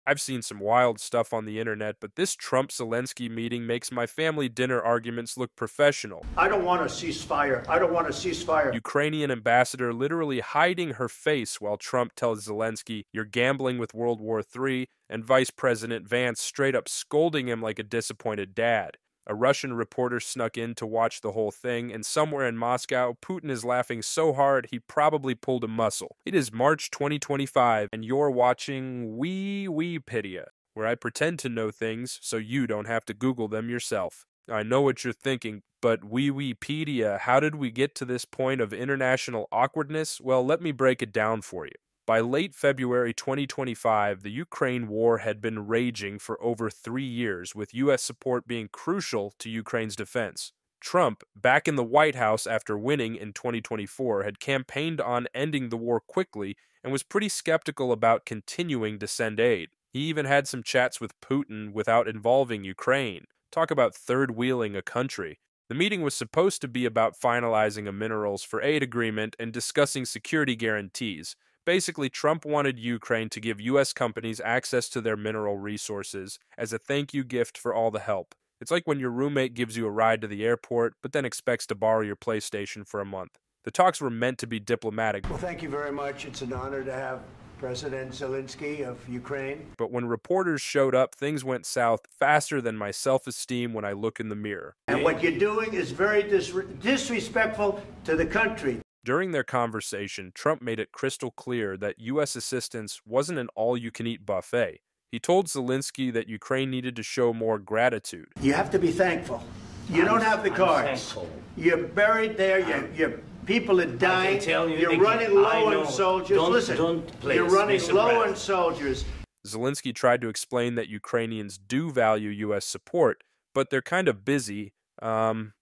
I've seen some wild stuff on the internet, but this Trump-Zelensky meeting makes my family dinner arguments look professional. I don't want a ceasefire. I don't want a ceasefire. Ukrainian ambassador literally hiding her face while Trump tells Zelensky, "You're gambling with World War III," and Vice President Vance straight up scolding him like a disappointed dad. A Russian reporter snuck in to watch the whole thing, and somewhere in Moscow, Putin is laughing so hard he probably pulled a muscle. It is March 2025, and you're watching Weepedia, where I pretend to know things so you don't have to Google them yourself. I know what you're thinking, but Weepedia, how did we get to this point of international awkwardness? Well, let me break it down for you. By late February 2025, the Ukraine war had been raging for over 3 years, with U.S. support being crucial to Ukraine's defense. Trump, back in the White House after winning in 2024, had campaigned on ending the war quickly and was pretty skeptical about continuing to send aid. He even had some chats with Putin without involving Ukraine. Talk about third-wheeling a country. The meeting was supposed to be about finalizing a minerals for aid agreement and discussing security guarantees. Basically, Trump wanted Ukraine to give U.S. companies access to their mineral resources as a thank you gift for all the help. It's like when your roommate gives you a ride to the airport, but then expects to borrow your PlayStation for a month. The talks were meant to be diplomatic. Well, thank you very much. It's an honor to have President Zelensky of Ukraine. But when reporters showed up, things went south faster than my self-esteem when I look in the mirror. And what you're doing is very disrespectful to the country. During their conversation, Trump made it crystal clear that U.S. assistance wasn't an all-you-can-eat buffet. He told Zelensky that Ukraine needed to show more gratitude. You have to be thankful. You don't have the cards. You're buried there. Your people are dying. You're running low on soldiers. Listen, you're running low on soldiers. Zelensky tried to explain that Ukrainians do value U.S. support, but they're kind of busy, trying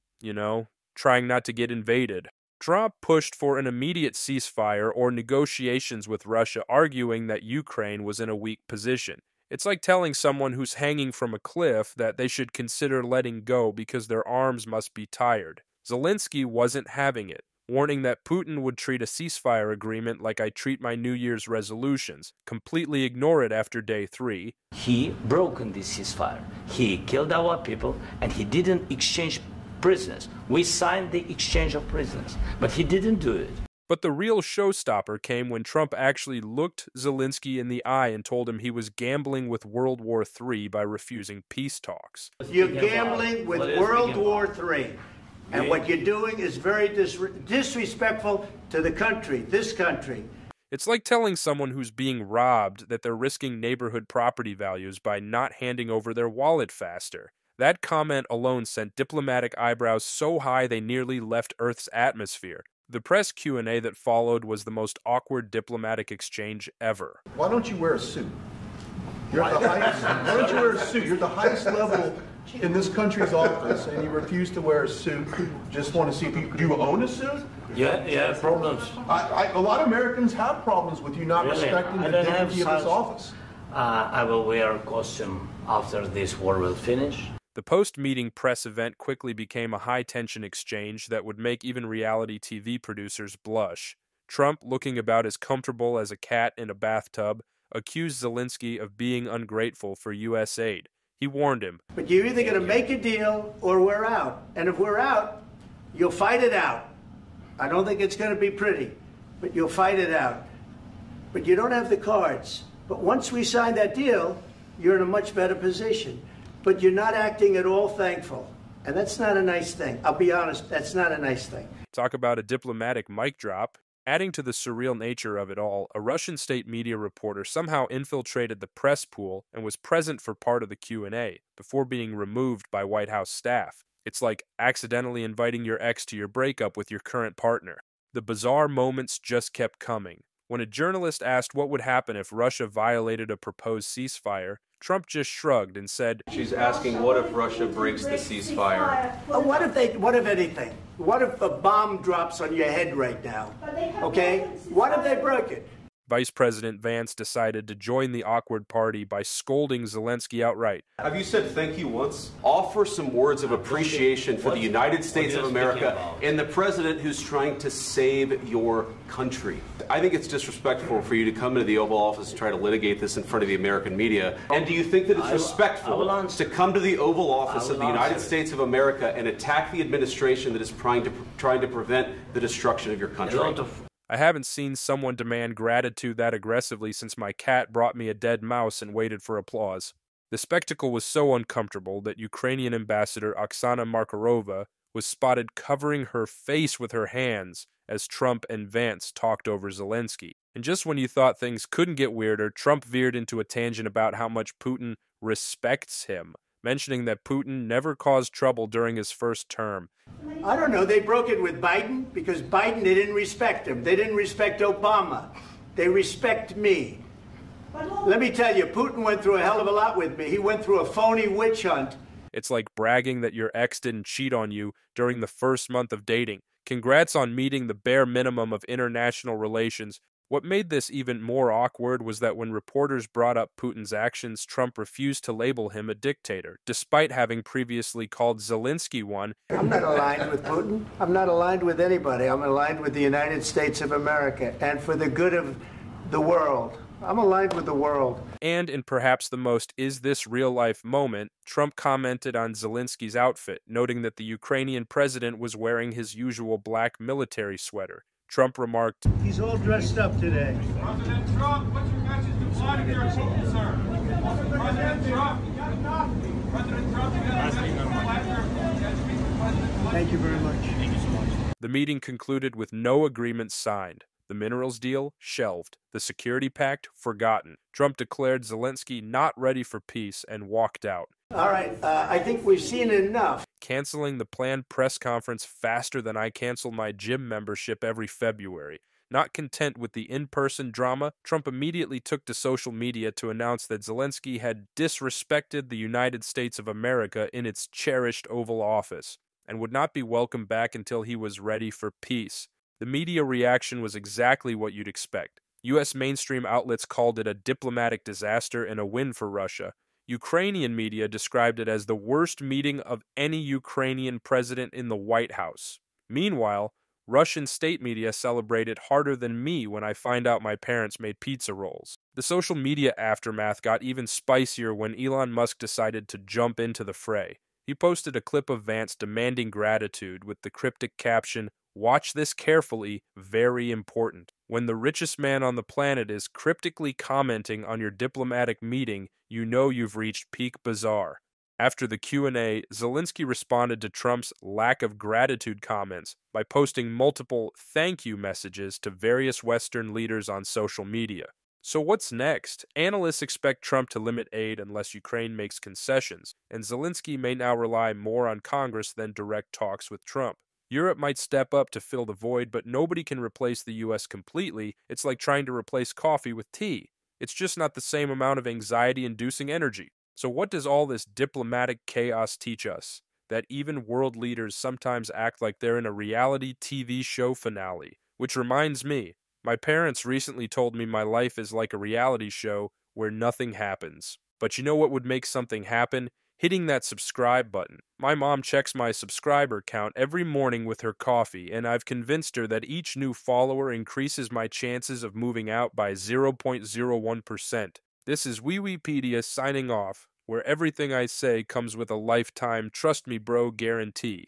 not to get invaded. Trump pushed for an immediate ceasefire or negotiations with Russia, arguing that Ukraine was in a weak position. It's like telling someone who's hanging from a cliff that they should consider letting go because their arms must be tired. Zelensky wasn't having it, warning that Putin would treat a ceasefire agreement like I treat my New Year's resolutions, completely ignore it after day 3. He broken this ceasefire. He killed our people, and he didn't exchange prisoners. We signed the exchange of prisoners, but he didn't do it. But the real showstopper came when Trump actually looked Zelensky in the eye and told him he was gambling with World War III by refusing peace talks. You're gambling with World War III. And what you're doing is very disrespectful to the country, this country. It's like telling someone who's being robbed that they're risking neighborhood property values by not handing over their wallet faster. That comment alone sent diplomatic eyebrows so high they nearly left Earth's atmosphere. The press Q&A that followed was the most awkward diplomatic exchange ever. Why don't you wear a suit? You're at the highest. Why don't you wear a suit? You're at the highest level in this country's office, and you refuse to wear a suit. Just want to see if you do you own a suit? Yeah, problems. A lot of Americans have problems with you not respecting the dignity of this office. I will wear a costume after this war will finish. The post-meeting press event quickly became a high-tension exchange that would make even reality TV producers blush. Trump, looking about as comfortable as a cat in a bathtub, accused Zelensky of being ungrateful for U.S. aid. He warned him. But you're either going to make a deal or we're out. And if we're out, you'll fight it out. I don't think it's going to be pretty, but you'll fight it out. But you don't have the cards. But once we sign that deal, you're in a much better position. But you're not acting at all thankful. And that's not a nice thing. I'll be honest, that's not a nice thing. Talk about a diplomatic mic drop. Adding to the surreal nature of it all, a Russian state media reporter somehow infiltrated the press pool and was present for part of the Q&A before being removed by White House staff. It's like accidentally inviting your ex to your breakup with your current partner. The bizarre moments just kept coming. When a journalist asked what would happen if Russia violated a proposed ceasefire, Trump just shrugged and said, "She's asking what if Russia breaks the ceasefire?" What if anything? What if a bomb drops on your head right now? Okay? What if they broke it? Vice President Vance decided to join the awkward party by scolding Zelensky outright. Have you said thank you once? Offer some words of appreciation for the United States of America and the president who's trying to save your country. I think it's disrespectful for you to come into the Oval Office and try to litigate this in front of the American media. And do you think that it's respectful to come to the Oval Office of the United States of America and attack the administration that is trying to prevent the destruction of your country? I haven't seen someone demand gratitude that aggressively since my cat brought me a dead mouse and waited for applause. The spectacle was so uncomfortable that Ukrainian ambassador Oksana Markarova was spotted covering her face with her hands as Trump and Vance talked over Zelensky. And just when you thought things couldn't get weirder, Trump veered into a tangent about how much Putin respects him, mentioning that Putin never caused trouble during his first term. I don't know. They broke it with Biden because Biden, they didn't respect him. They didn't respect Obama. They respect me. Let me tell you, Putin went through a hell of a lot with me. He went through a phony witch hunt. It's like bragging that your ex didn't cheat on you during the first month of dating. Congrats on meeting the bare minimum of international relations. What made this even more awkward was that when reporters brought up Putin's actions, Trump refused to label him a dictator, despite having previously called Zelensky one. I'm not aligned with Putin. I'm not aligned with anybody. I'm aligned with the United States of America and for the good of the world. I'm aligned with the world. And in perhaps the most is-this-real-life moment, Trump commented on Zelensky's outfit, noting that the Ukrainian president was wearing his usual black military sweater. Trump remarked, "He's all dressed up today." President Trump, what's your message to Vladimir Putin, sir? President Trump, Thank you very much. The meeting concluded with no agreement signed. The minerals deal, shelved. The security pact, forgotten. Trump declared Zelensky not ready for peace and walked out. All right, I think we've seen enough. Canceling the planned press conference faster than I cancel my gym membership every February. Not content with the in-person drama, Trump immediately took to social media to announce that Zelensky had disrespected the United States of America in its cherished Oval Office, and would not be welcomed back until he was ready for peace. The media reaction was exactly what you'd expect. U.S. mainstream outlets called it a diplomatic disaster and a win for Russia. Ukrainian media described it as the worst meeting of any Ukrainian president in the White House. Meanwhile, Russian state media celebrated harder than me when I find out my parents made pizza rolls. The social media aftermath got even spicier when Elon Musk decided to jump into the fray. He posted a clip of Vance demanding gratitude with the cryptic caption, "Watch this carefully, very important." When the richest man on the planet is cryptically commenting on your diplomatic meeting, you know you've reached peak bizarre. After the Q&A, Zelensky responded to Trump's lack of gratitude comments by posting multiple thank you messages to various Western leaders on social media. So what's next? Analysts expect Trump to limit aid unless Ukraine makes concessions, and Zelensky may now rely more on Congress than direct talks with Trump. Europe might step up to fill the void, but nobody can replace the U.S. completely. It's like trying to replace coffee with tea. It's just not the same amount of anxiety-inducing energy. So what does all this diplomatic chaos teach us? That even world leaders sometimes act like they're in a reality TV show finale. Which reminds me, my parents recently told me my life is like a reality show where nothing happens. But you know what would make something happen? Hitting that subscribe button. My mom checks my subscriber count every morning with her coffee, and I've convinced her that each new follower increases my chances of moving out by 0.01%. This is Wikipedia signing off, where everything I say comes with a lifetime trust me bro guarantee.